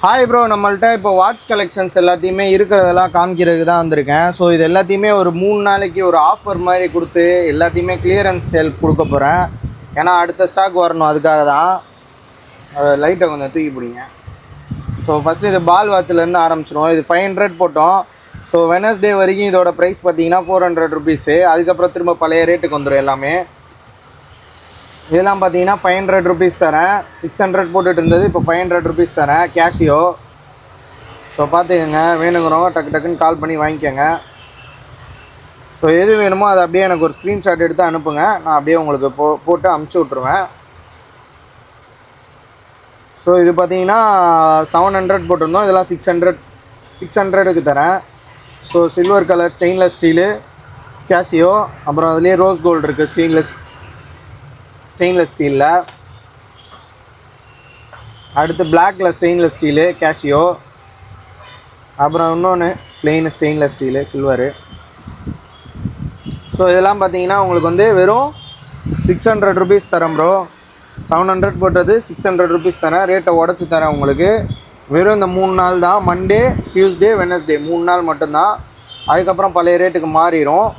Hi bro, நம்மள்ட்ட இப்போ watch collections எல்லாத்தையுமே இருக்கிறதெல்லாம் காமிக்கிறதுக்கு தான் வந்திருக்கேன். ஸோ இது எல்லாத்தையுமே ஒரு 3 நாளைக்கு ஒரு ஆஃபர் மாதிரி கொடுத்து எல்லாத்தையுமே கிளியரன்ஸ் சேல் கொடுக்க போகிறேன். ஏன்னா அடுத்த ஸ்டாக் வரணும், அதுக்காக தான். லைட்டை கொஞ்சம் தூக்கி பிடிங்க. ஸோ ஃபஸ்ட்டு இது பால் வாட்சிலேருந்து ஆரம்பிச்சிடும். இது 500 போட்டோம். ஸோ வெனஸ்டே வரைக்கும் இதோட ப்ரைஸ் பார்த்தீங்கன்னா 400 ருபீஸு. அதுக்கப்புறம் திரும்ப பழைய ரேட்டுக்கு வந்துடும் எல்லாமே. இதெல்லாம் பார்த்தீங்கன்னா 500 ருபீஸ் தரேன். 600 போட்டுட்டு இருந்தது, இப்போ 500 ருபீஸ் தரேன். கேஷியோ. ஸோ பார்த்துக்கங்க, வேணுங்கிறவங்க டக்குன்னு கால் பண்ணி வாங்கிக்கோங்க. ஸோ எது வேணுமோ அதை அப்படியே எனக்கு ஒரு ஸ்க்ரீன்ஷாட் எடுத்து அனுப்புங்க. நான் அப்படியே உங்களுக்கு போட்டு அமுச்சு விட்ருவேன். ஸோ இது பார்த்தீங்கன்னா 700 போட்டிருந்தோம். இதெல்லாம் 600க்கு தரேன். So silver colour stainless steel Casio. அப்புறம் அதுலேயே ரோஸ் கோல்டு இருக்குது ஸ்டெயின்லெஸ் ஸ்டீலில். அடுத்து பிளாக்ல ஸ்டெயின்லெஸ் ஸ்டீலு கேஷியோ. அப்புறம் இன்னொன்று plain stainless steel silver. So இதெல்லாம் பார்த்தீங்கன்னா உங்களுக்கு வந்து வெறும் 600 ருபீஸ் தரேன் ப்ரோ. 700 போட்டது 600 ருபீஸ் தரேன். ரேட்டை உடச்சி தரேன் உங்களுக்கு. வெறும் இந்த 3 நாள் தான். மண்டே, டியூஸ்டே, வெனஸ்டே 3 நாள் மட்டும்தான். அதுக்கப்புறம் பழைய ரேட்டுக்கு மாறிடும்.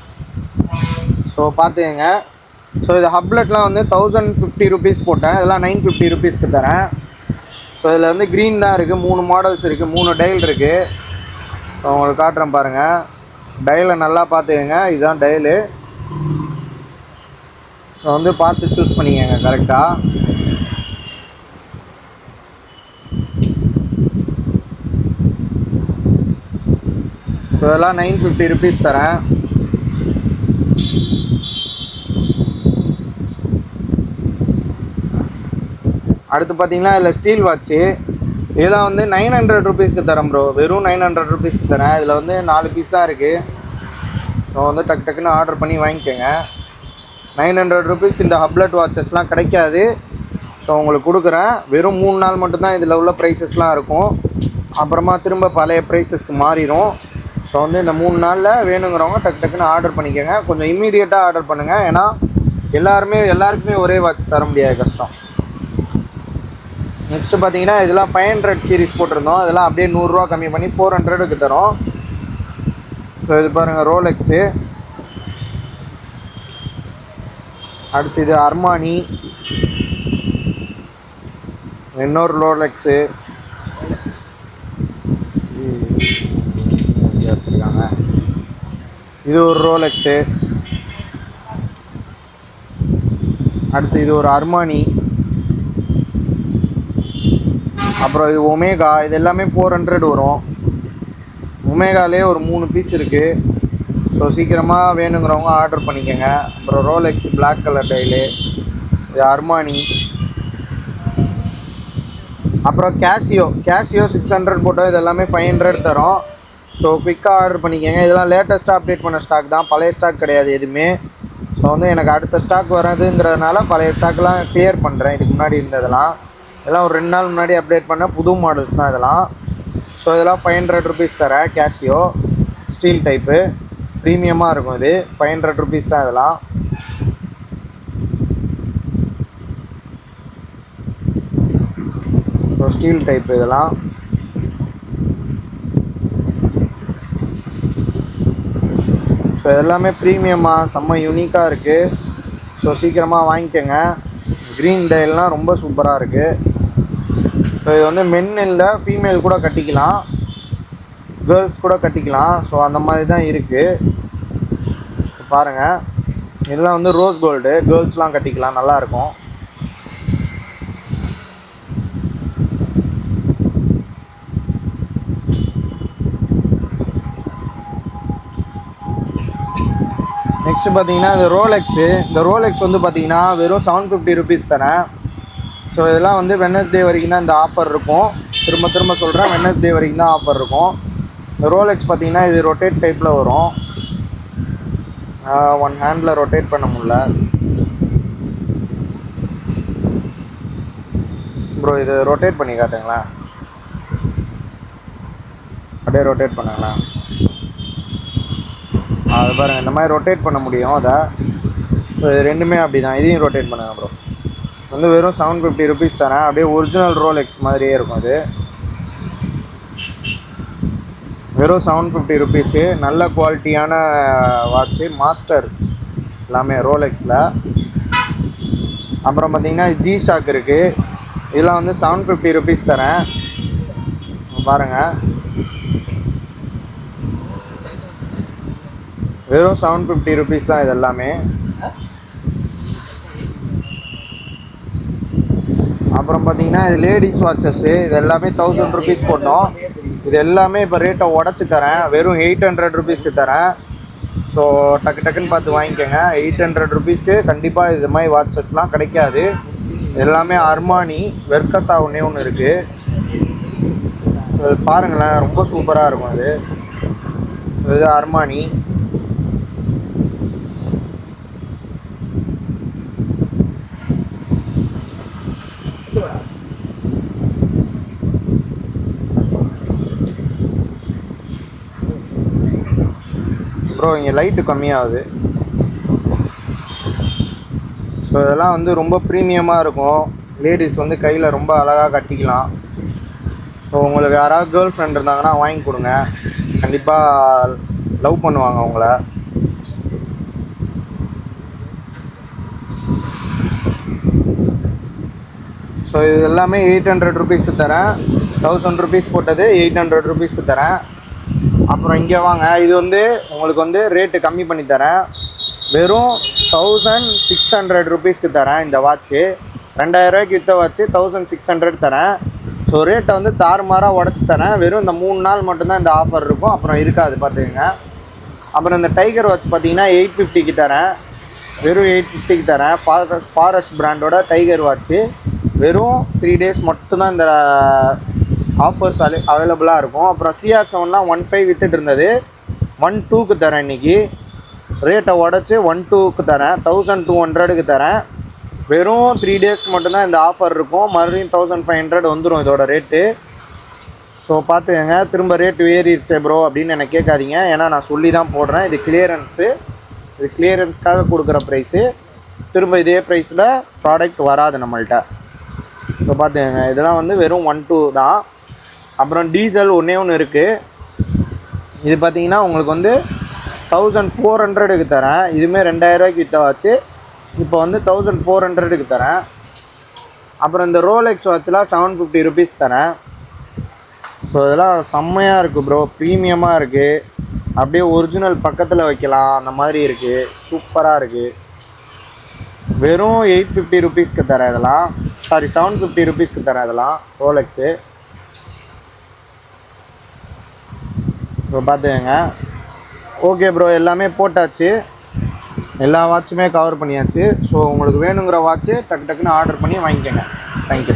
ஸோ பார்த்துக்கங்க. ஸோ இது ஹப்லெட்லாம் வந்து 1050 ருபீஸ் போட்டேன். இதெல்லாம் 950 ருபீஸ்க்கு தரேன். ஸோ இதில் வந்து க்ரீன் தான் இருக்குது. 3 மாடல்ஸ் இருக்குது, 3 டைல் இருக்குது. ஸோ உங்களுக்கு காட்டுறேன் பாருங்கள். டைலை நல்லா பார்த்துக்கங்க. இதுதான் டைலு. ஸோ வந்து பார்த்து சூஸ் பண்ணிக்கங்க கரெக்டாக. ஸோ இதெல்லாம் 950 ருபீஸ் தரேன். அடுத்து பார்த்தீங்கன்னா இதில் ஸ்டீல் வாட்ச்சு. இதெல்லாம் வந்து 900 ருபீஸ்க்கு தரேன் ப்ரோ. வெறும் 900 ருபீஸ்க்கு தரேன். இதில் வந்து 4 பீஸ் தான் இருக்குது. ஸோ வந்து டக்குன்னு ஆர்டர் பண்ணி வாங்கிக்கோங்க. 900 ருபீஸ்க்கு இந்த ஹப்லெட் வாட்சஸ்லாம் கிடைக்காது. ஸோ உங்களுக்கு கொடுக்குறேன். வெறும் 3 நாள் மட்டும்தான் இதில் உள்ள ப்ரைஸஸ்லாம் இருக்கும். அப்புறமா திரும்ப பழைய ப்ரைஸஸ்க்கு மாறிடும். ஸோ வந்து இந்த 3 நாளில் வேணுங்கிறவங்க டக்குன்னு ஆர்டர் பண்ணிக்கோங்க. கொஞ்சம் இம்மீடியட்டாக ஆர்டர் பண்ணுங்கள். ஏன்னா எல்லாருக்குமே ஒரே வாட்ச் தர முடியாது, கஷ்டம். நெக்ஸ்ட்டு பார்த்தீங்கன்னா இதெல்லாம் 500 சீரிஸ் போட்டிருந்தோம். இதெல்லாம் அப்படியே 100 ரூபா கம்மி பண்ணி 400க்கு தரோம். ஸோ இது பாருங்கள், ரோலெக்ஸு. அடுத்து இது அர்மானி. இன்னொரு ரோலெக்ஸு வச்சுருக்காங்க. இது ஒரு ரோலெக்ஸு. அடுத்து இது ஒரு அர்மானி. அப்புறம் இது ஒமேகா. இது எல்லாமே 400 வரும். ஒமேகாலே ஒரு 3 பீஸ் இருக்குது. ஸோ சீக்கிரமாக வேணுங்கிறவங்க ஆர்டர் பண்ணிக்கோங்க. அப்புறம் ரோலெக்ஸ் பிளாக் கலர் டைலு. இது அர்மானி. அப்புறம் கேஷியோ 600 போட்டோம். இது எல்லாமே 500 தரோம். ஸோ குயிக்காக ஆர்டர் பண்ணிக்கோங்க. இதெல்லாம் லேட்டஸ்ட்டாக அப்டேட் பண்ண ஸ்டாக் தான், பழைய ஸ்டாக் கிடையாது எதுவுமே. ஸோ வந்து எனக்கு அடுத்த ஸ்டாக் வராதுங்கிறதுனால பழைய ஸ்டாக்லாம் கிளியர் பண்ணுறேன். இதுக்கு முன்னாடி இருந்ததெல்லாம் இதெல்லாம் ஒரு 2 நாள் முன்னாடி அப்டேட் பண்ண புது மாடல்ஸ் தான் இதெல்லாம். ஸோ இதெல்லாம் 500 ருபீஸ் தரேன். கேஷியோ ஸ்டீல் டைப்பு, ப்ரீமியமாக இருக்கும். இது 500 ருபீஸ் தான் இதெல்லாம். ஸோ ஸ்டீல் டைப்பு இதெல்லாம். ஸோ எல்லாமே ப்ரீமியமாக செம்ம யூனிக்காக இருக்குது. ஸோ சீக்கிரமாக வாங்கிக்கோங்க. க்ரீன் டைல்னால் ரொம்ப சூப்பராக இருக்குது. ஸோ இது வந்து மென் இல்லை, ஃபீமேல் கூட கட்டிக்கலாம், கேர்ள்ஸ் கூட கட்டிக்கலாம். ஸோ அந்த மாதிரி தான் இருக்குது. பாருங்கள், இதெல்லாம் வந்து ரோஸ் கோல்டு. கேர்ள்ஸ்லாம் கட்டிக்கலாம், நல்லாயிருக்கும். நெக்ஸ்ட்டு பார்த்தீங்கன்னா இந்த ரோலெக்ஸு. இந்த ரோலெக்ஸ் வந்து பார்த்தீங்கன்னா வெறும் 750 ருபீஸ் தரேன். ஸோ இதெல்லாம் வந்து வெனஸ்டே வரைக்கும் தான் இந்த ஆஃபர் இருக்கும். திரும்ப சொல்கிறேன், வெனஸ்டே வரைக்கும் தான் ஆஃபர் இருக்கும். இந்த ரோலெக்ஸ் பார்த்தீங்கன்னா இது ரொட்டேட் டைப்பில் வரும். 1 ஹேண்டில் ரொட்டேட் பண்ண முடியல ப்ரோ. இது ரொட்டேட் பண்ணி காட்டுங்களேன். அப்படியே ரொட்டேட் பண்ணுங்களேன். அது பாருங்கள், இந்த மாதிரி ரொட்டேட் பண்ண முடியும் அதை. ஸோ இது ரெண்டுமே அப்படி தான். இதையும் ரொட்டேட் பண்ணுங்கள் ப்ரோ. வந்து வெறும் 750 ருபீஸ் தானே. அப்படியே ஒரிஜினல் ரோலெக்ஸ் மாதிரியே இருக்கும் அது. வெறும் 750 ருபீஸு. நல்ல குவாலிட்டியான வாட்ச்சு, மாஸ்டர் எல்லாமே ரோலெக்ஸில். அப்புறம் பார்த்தீங்கன்னா G-Shock இருக்குது. இதெல்லாம் வந்து 750 ருபீஸ் தரேன். பாருங்கள், வெறும் 750 ருபீஸ் தான் இது எல்லாமே. அப்புறம் பார்த்தீங்கன்னா இது லேடிஸ் வாட்சஸ்ஸு. இது எல்லாமே 1000 ருபீஸ் போட்டோம். இது எல்லாமே இப்போ ரேட்டை உடச்சி தரேன். வெறும் 800 ருபீஸ்க்கு தரேன். ஸோ டக்குன்னு பார்த்து வாங்கிக்கோங்க. 800 ருபீஸ்க்கு கண்டிப்பாக இது மாதிரி வாட்சஸ்லாம் கிடைக்காது. எல்லாமே அர்மானி வெர்கஸா ஒன்று இருக்குது. ஸோ இது பாருங்களேன், ரொம்ப சூப்பராக இருக்கும். இது அர்மானி. ப்ரோ இங்கே லைட்டு கம்மியாகுது. ஸோ இதெல்லாம் வந்து ரொம்ப ப்ரீமியமாக இருக்கும். லேடிஸ் வந்து கையில் ரொம்ப அழகாக கட்டிக்கலாம். ஸோ உங்களுக்கு யாராவது கேர்ள் ஃப்ரெண்ட் இருந்தாங்கன்னா வாங்கி கொடுங்க, கண்டிப்பாக லவ் பண்ணுவாங்க அவங்கள. ஸோ இது எல்லாமே 800 ருபீஸ்க்கு தரேன். 1000 ருபீஸ் போட்டது 800 ருபீஸ்க்கு தரேன். அப்புறம் இங்கே வாங்க, இது வந்து உங்களுக்கு வந்து ரேட்டு கம்மி பண்ணி தரேன். வெறும் 1600 ருபீஸ்க்கு தரேன். இந்த வாட்ச்சு 2000 ரூபாய்க்கு விற்ற வாட்ச்சு 1600 தரேன். ஸோ ரேட்டை வந்து தாறுமாறாக உடச்சி தரேன். வெறும் இந்த 3 நாள் மட்டும்தான் இந்த ஆஃபர் இருக்கும், அப்புறம் இருக்காது பார்த்துக்கங்க. அப்புறம் இந்த டைகர் வாட்ச் பார்த்தீங்கன்னா 850க்கு தரேன். வெறும் 850க்கு தரேன். ஃபாரஸ்ட் பிராண்டோட டைகர் வாட்ச்சு. வெறும் 3 டேஸ் மட்டும்தான் இந்த ஆஃபர்ஸ் அவைலபிளாக இருக்கும். அப்புறம் CR7லாம் 15 விற்றுட்டு இருந்தது, 12க்கு தரேன். இன்றைக்கி ரேட்டை உடச்சி 12க்கு தரேன். 1200க்கு தரேன். வெறும் 3 டேஸ்க்கு மட்டும்தான் இந்த ஆஃபர் இருக்கும். மறுபடியும் 1500 வந்துடும் இதோட ரேட்டு. ஸோ பார்த்துக்கங்க. திரும்ப ரேட்டு ஏறிடுச்சே ப்ரோ அப்படின்னு எனக்கு கேட்காதீங்க, ஏன்னா நான் சொல்லி தான் போடுறேன். இது கிளியரன்ஸு. இது கிளியரன்ஸ்க்காக கொடுக்குற ப்ரைஸு. திரும்ப இதே ப்ரைஸில் ப்ராடக்ட் வராது நம்மள்கிட்ட. ஸோ பார்த்துக்கங்க, இதெல்லாம் வந்து வெறும் 12 தான். அப்புறம் டீசல் ஒன்று இருக்குது. இது பார்த்தீங்கன்னா உங்களுக்கு வந்து 1400க்கு தரேன். இதுவுமே 2000 ரூபாய்க்கு விற்ற வாட்ச்சு, இப்போ வந்து 1400க்கு தரேன். அப்புறம் இந்த ரோலெக்ஸ் வாட்ச்லாம் 750 ருபீஸ் தரேன். ஸோ இதெல்லாம் செம்மையாக இருக்குது ப்ரோ, ப்ரீமியமாக இருக்குது. அப்படியே ஒரிஜினல் பக்கத்தில் வைக்கலாம், அந்த மாதிரி இருக்குது. சூப்பராக இருக்குது. வெறும் 850 ருபீஸ்க்கு தரேன் இதெல்லாம். சாரி, 750 ருபீஸ்க்கு தரேன் இதெல்லாம் ரோலெக்ஸு. ஸோ பார்த்துக்கங்க. ஓகே ப்ரோ, எல்லாமே போட்டாச்சு. எல்லா வாட்சுமே கவர் பண்ணியாச்சு. ஸோ உங்களுக்கு வேணுங்கிற வாட்ச்சு டக்குன்னு ஆர்டர் பண்ணி வாங்கிக்கோங்க. தேங்க்யூ.